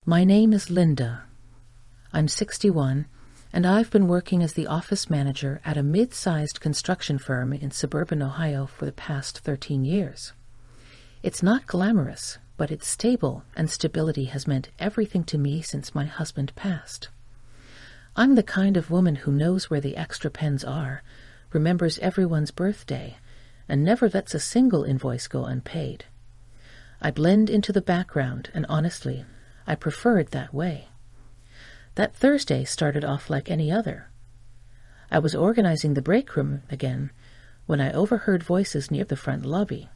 My name is Linda. I'm 61, and I've been working as the office manager at a mid-sized construction firm in suburban Ohio for the past 13 years. It's not glamorous, but it's stable, and stability has meant everything to me since my husband passed. I'm the kind of woman who knows where the extra pens are, remembers everyone's birthday, and never lets a single invoice go unpaid. I blend into the background, and honestly, I prefer it that way. That Thursday started off like any other. I was organizing the break room again when I overheard voices near the front lobby.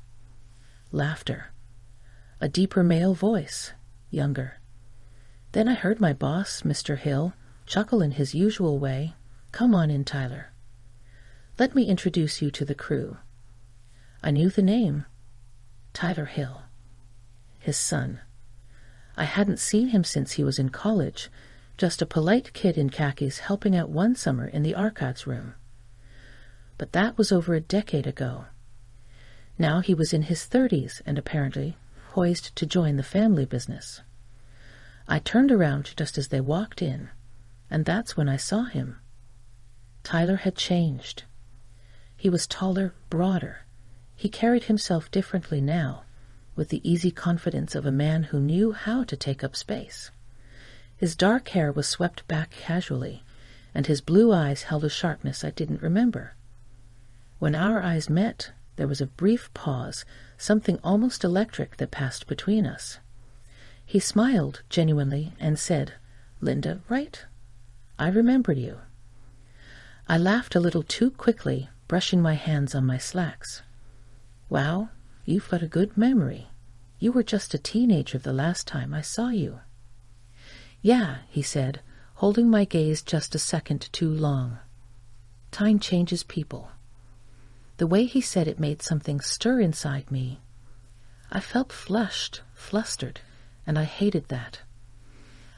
Laughter. A deeper male voice, younger. Then I heard my boss, Mr. Hill, chuckle in his usual way. "Come on in, Tyler. Let me introduce you to the crew." I knew the name. Tyler Hill. His son. I hadn't seen him since he was in college, just a polite kid in khakis helping out one summer in the archives room. But that was over a decade ago. Now he was in his 30s and apparently poised to join the family business. I turned around just as they walked in, and that's when I saw him. Tyler had changed. He was taller, broader. He carried himself differently now, with the easy confidence of a man who knew how to take up space. His dark hair was swept back casually, and his blue eyes held a sharpness I didn't remember. When our eyes met, there was a brief pause, something almost electric that passed between us. He smiled genuinely and said, "Linda, right? I remembered you." I laughed a little too quickly, brushing my hands on my slacks. "Wow, you've got a good memory. You were just a teenager the last time I saw you." "Yeah," he said, holding my gaze just a second too long. "Time changes people." The way he said it made something stir inside me. I felt flushed, flustered, and I hated that.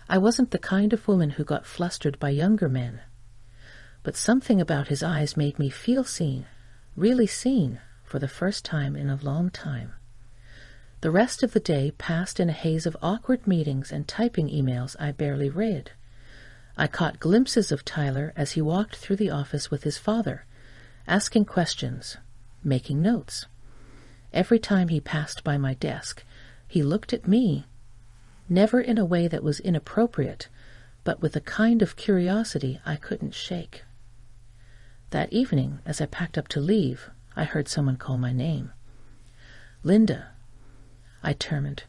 I wasn't the kind of woman who got flustered by younger men. But something about his eyes made me feel seen, really seen, for the first time in a long time. The rest of the day passed in a haze of awkward meetings and typing emails I barely read. I caught glimpses of Tyler as he walked through the office with his father, asking questions, making notes. Every time he passed by my desk, he looked at me, never in a way that was inappropriate, but with a kind of curiosity I couldn't shake. That evening, as I packed up to leave, I heard someone call my name. "Linda." I turned.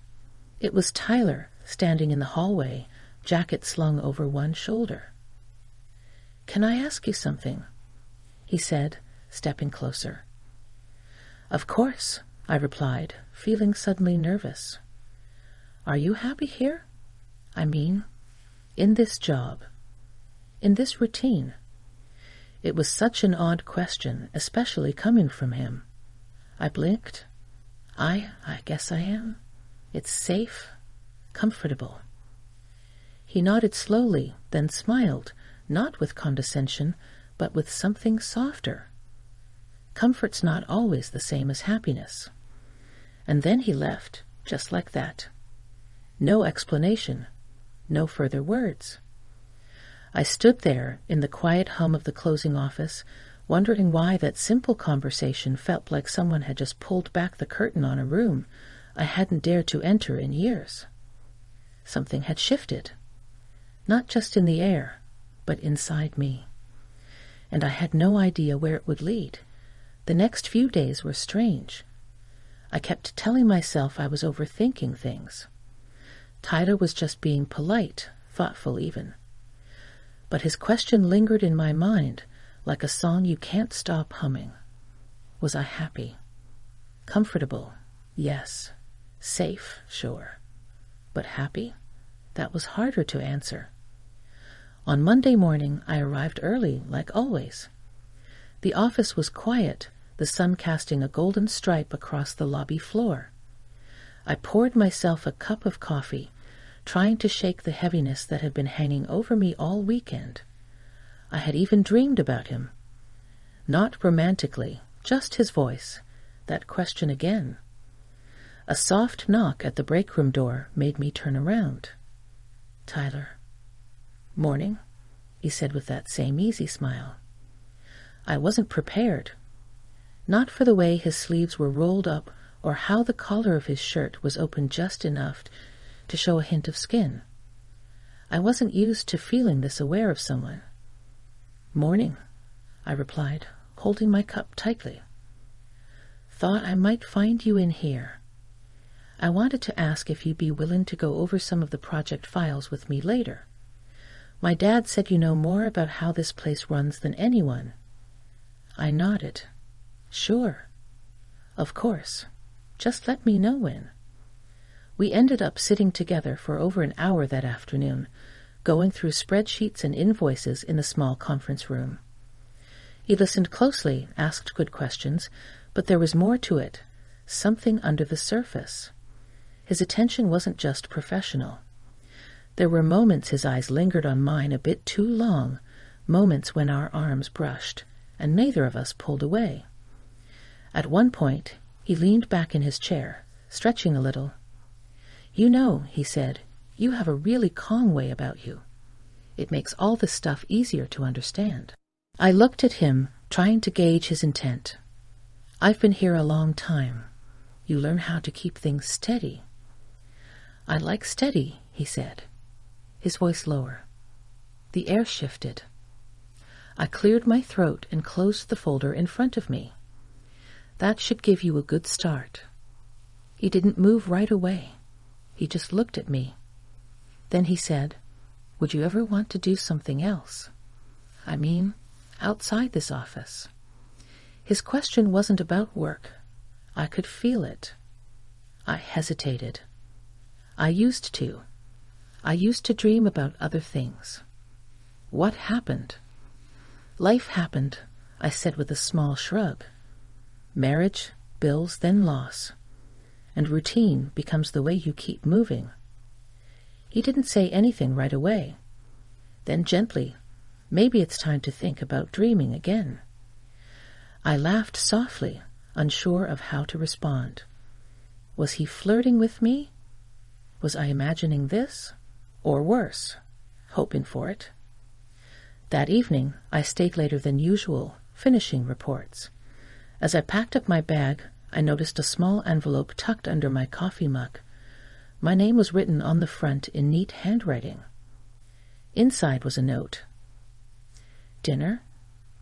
It was Tyler, standing in the hallway, jacket slung over one shoulder. "Can I ask you something?" he said, stepping closer. "Of course," I replied, feeling suddenly nervous. "Are you happy here? I mean, in this job, in this routine?" It was such an odd question, especially coming from him. I blinked. I guess I am. It's safe, comfortable." He nodded slowly, then smiled, not with condescension, but with something softer. Comfort's not always the same as happiness. And then he left, just like that. No explanation, no further words. I stood there in the quiet hum of the closing office, wondering why that simple conversation felt like someone had just pulled back the curtain on a room I hadn't dared to enter in years. Something had shifted, not just in the air, but inside me. And I had no idea where it would lead. The next few days were strange. I kept telling myself I was overthinking things. Tyler was just being polite, thoughtful even. But his question lingered in my mind, like a song you can't stop humming. Was I happy? Comfortable? Yes. Safe? Sure. But happy? That was harder to answer. On Monday morning, I arrived early, like always. The office was quiet, the sun casting a golden stripe across the lobby floor. I poured myself a cup of coffee, trying to shake the heaviness that had been hanging over me all weekend. I had even dreamed about him. Not romantically, just his voice, that question again. A soft knock at the break room door made me turn around. "Tyler." "Morning," he said with that same easy smile. I wasn't prepared. Not for the way his sleeves were rolled up or how the collar of his shirt was open just enough to show a hint of skin. I wasn't used to feeling this aware of someone. "Morning," I replied, holding my cup tightly. "Thought I might find you in here. I wanted to ask if you'd be willing to go over some of the project files with me later. My dad said you know more about how this place runs than anyone." I nodded. "Sure. Of course. Just let me know when." We ended up sitting together for over an hour that afternoon, going through spreadsheets and invoices in the small conference room. He listened closely, asked good questions, but there was more to it, something under the surface. His attention wasn't just professional. There were moments his eyes lingered on mine a bit too long, moments when our arms brushed, and neither of us pulled away. At one point, he leaned back in his chair, stretching a little. "You know," he said, "you have a really calm way about you. It makes all this stuff easier to understand." I looked at him, trying to gauge his intent. "I've been here a long time. You learn how to keep things steady." "I like steady," he said, his voice lower. The air shifted. I cleared my throat and closed the folder in front of me. "That should give you a good start." He didn't move right away. He just looked at me. Then he said, "Would you ever want to do something else? I mean, outside this office?" His question wasn't about work. I could feel it. I hesitated. I used to. I used to dream about other things. What happened? "Life happened," I said with a small shrug. "Marriage, bills, then loss. And routine becomes the way you keep moving." He didn't say anything right away. Then gently, "Maybe it's time to think about dreaming again." I laughed softly, unsure of how to respond. Was he flirting with me? Was I imagining this? Or worse, hoping for it? That evening, I stayed later than usual, finishing reports. As I packed up my bag, I noticed a small envelope tucked under my coffee mug. My name was written on the front in neat handwriting. Inside was a note. "Dinner?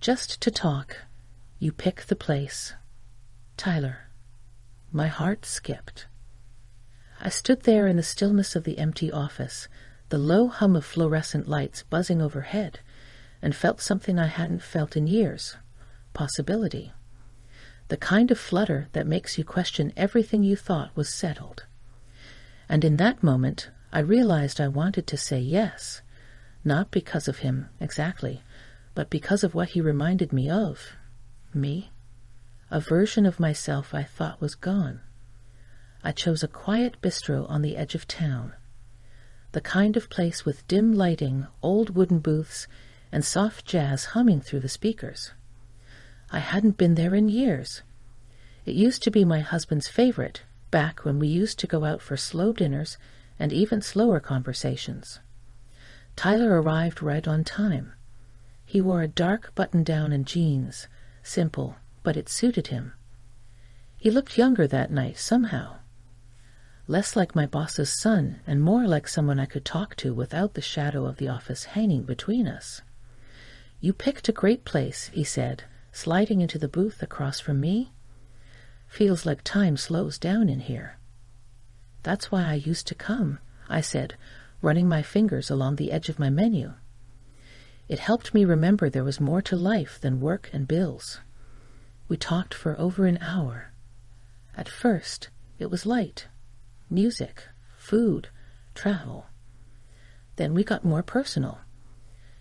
Just to talk. You pick the place. Tyler." My heart skipped. I stood there in the stillness of the empty office, the low hum of fluorescent lights buzzing overhead, and felt something I hadn't felt in years. Possibility. The kind of flutter that makes you question everything you thought was settled. And in that moment, I realized I wanted to say yes, not because of him exactly, but because of what he reminded me of. Me. A version of myself I thought was gone. I chose a quiet bistro on the edge of town. The kind of place with dim lighting, old wooden booths, and soft jazz humming through the speakers. I hadn't been there in years. It used to be my husband's favorite, back when we used to go out for slow dinners and even slower conversations. Tyler arrived right on time. He wore a dark button-down and jeans, simple, but it suited him. He looked younger that night, somehow. Less like my boss's son and more like someone I could talk to without the shadow of the office hanging between us. "You picked a great place," he said, sliding into the booth across from me. "Feels like time slows down in here." "That's why I used to come," I said, running my fingers along the edge of my menu. It helped me remember there was more to life than work and bills. We talked for over an hour. At first, it was light. Music, food, travel. Then we got more personal.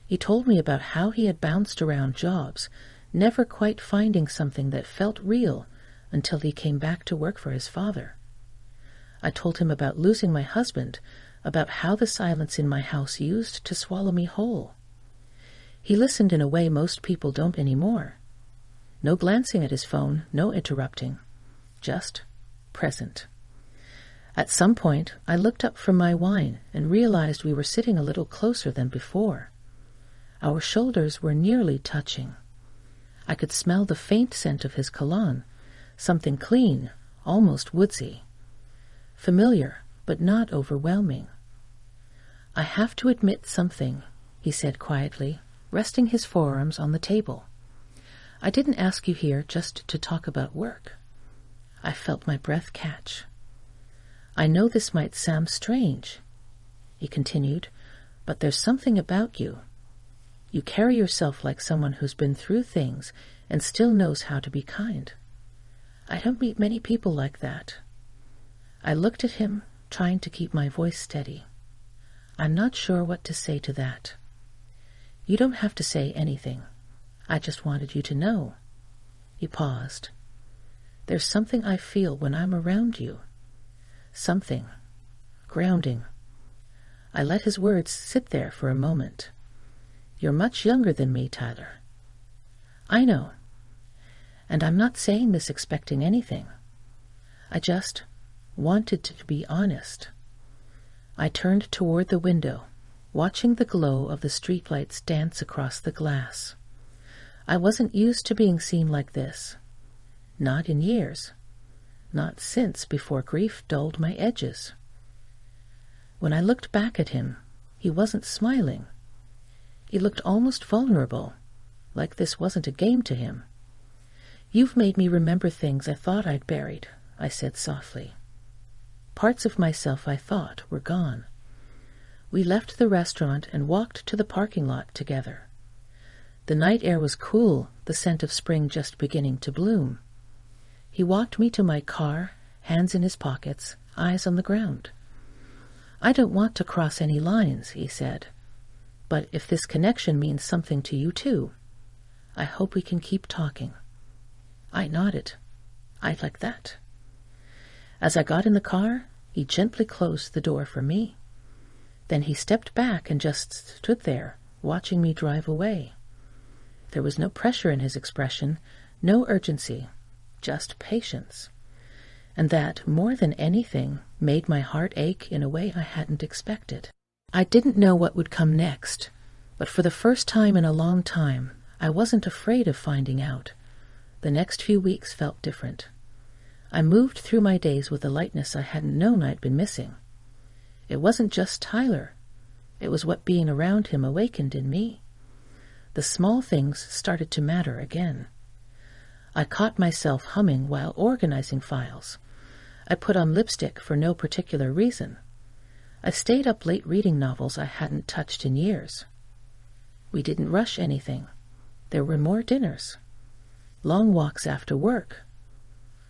He told me about how he had bounced around jobs, never quite finding something that felt real until he came back to work for his father. I told him about losing my husband, about how the silence in my house used to swallow me whole. He listened in a way most people don't anymore. No glancing at his phone, no interrupting. Just present. At some point, I looked up from my wine and realized we were sitting a little closer than before. Our shoulders were nearly touching. I could smell the faint scent of his cologne, something clean, almost woodsy. Familiar, but not overwhelming. "I have to admit something," he said quietly, resting his forearms on the table. "I didn't ask you here just to talk about work." I felt my breath catch. "I know this might sound strange," he continued, "but there's something about you. You carry yourself like someone who's been through things and still knows how to be kind. I don't meet many people like that." I looked at him, trying to keep my voice steady. "I'm not sure what to say to that." "You don't have to say anything. I just wanted you to know." He paused. "There's something I feel when I'm around you. Something. Grounding." I let his words sit there for a moment. "You're much younger than me, Tyler." "I know. And I'm not saying this expecting anything. I just wanted to be honest." I turned toward the window, watching the glow of the streetlights dance across the glass. I wasn't used to being seen like this. Not in years. Not since before grief dulled my edges. When I looked back at him, he wasn't smiling. He looked almost vulnerable, like this wasn't a game to him. "You've made me remember things I thought I'd buried," I said softly. Parts of myself I thought were gone. We left the restaurant and walked to the parking lot together. The night air was cool, the scent of spring just beginning to bloom. He walked me to my car, hands in his pockets, eyes on the ground. "I don't want to cross any lines," he said. "But if this connection means something to you too, I hope we can keep talking." I nodded. "I'd like that." As I got in the car, he gently closed the door for me. Then he stepped back and just stood there, watching me drive away. There was no pressure in his expression, no urgency, just patience. And that, more than anything, made my heart ache in a way I hadn't expected. I didn't know what would come next, but for the first time in a long time, I wasn't afraid of finding out. The next few weeks felt different. I moved through my days with a lightness I hadn't known I'd been missing. It wasn't just Tyler. It was what being around him awakened in me. The small things started to matter again. I caught myself humming while organizing files. I put on lipstick for no particular reason. I stayed up late reading novels I hadn't touched in years. We didn't rush anything. There were more dinners. Long walks after work.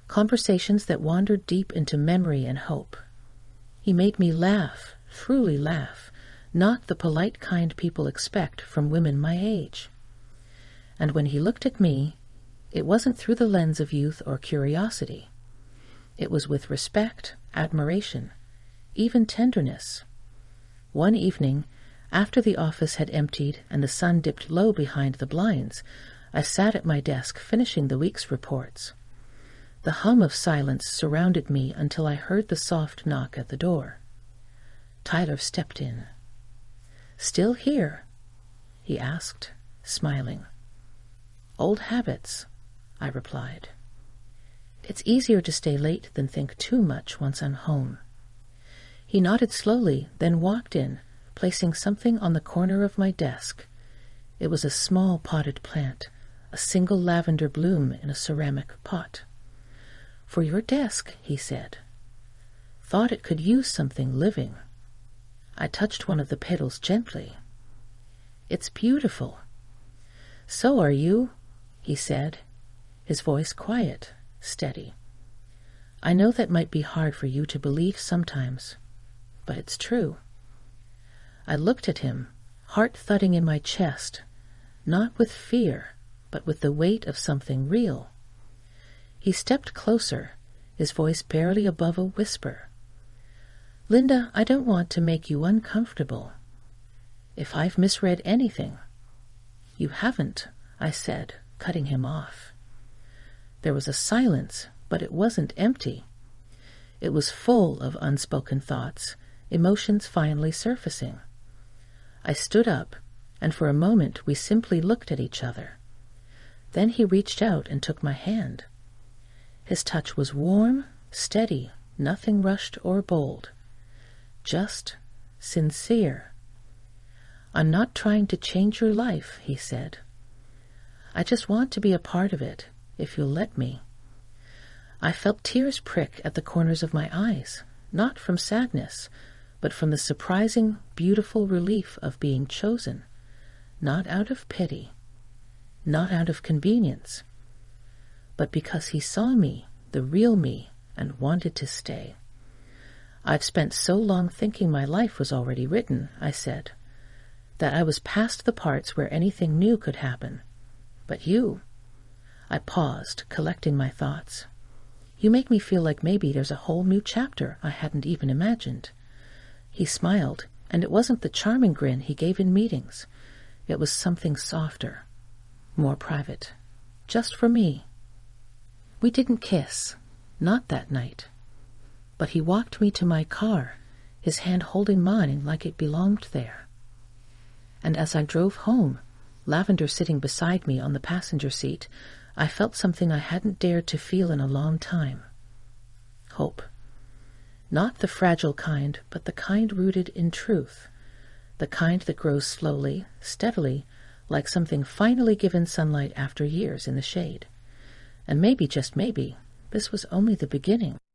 Conversations that wandered deep into memory and hope. He made me laugh, truly laugh, not the polite kind people expect from women my age. And when he looked at me, it wasn't through the lens of youth or curiosity. It was with respect, admiration, even tenderness. One evening, after the office had emptied and the sun dipped low behind the blinds, I sat at my desk finishing the week's reports. The hum of silence surrounded me until I heard the soft knock at the door. Tyler stepped in. "Still here?" he asked, smiling. "Old habits," I replied. "It's easier to stay late than think too much once I'm home." He nodded slowly, then walked in, placing something on the corner of my desk. It was a small potted plant, a single lavender bloom in a ceramic pot. "For your desk," he said. "Thought it could use something living." I touched one of the petals gently. "It's beautiful." "So are you," he said, his voice quiet, steady. "I know that might be hard for you to believe sometimes, but it's true." I looked at him, heart thudding in my chest, not with fear, but with the weight of something real. He stepped closer, his voice barely above a whisper. "Linda, I don't want to make you uncomfortable. If I've misread anything—" "You haven't," I said, cutting him off. There was a silence, but it wasn't empty. It was full of unspoken thoughts, emotions finally surfacing. I stood up, and for a moment we simply looked at each other. Then he reached out and took my hand. His touch was warm, steady, nothing rushed or bold. Just sincere. "I'm not trying to change your life," he said. "I just want to be a part of it, if you'll let me." I felt tears prick at the corners of my eyes, not from sadness, but from the surprising, beautiful relief of being chosen, not out of pity, not out of convenience, but because he saw me, the real me, and wanted to stay. "I've spent so long thinking my life was already written," I said, "that I was past the parts where anything new could happen. But you—" I paused, collecting my thoughts. "You make me feel like maybe there's a whole new chapter I hadn't even imagined." He smiled, and it wasn't the charming grin he gave in meetings. It was something softer, more private, just for me. We didn't kiss, not that night. But he walked me to my car, his hand holding mine like it belonged there. And as I drove home, Lavender sitting beside me on the passenger seat, I felt something I hadn't dared to feel in a long time. Hope. Not the fragile kind, but the kind rooted in truth. The kind that grows slowly, steadily, like something finally given sunlight after years in the shade. And maybe, just maybe, this was only the beginning.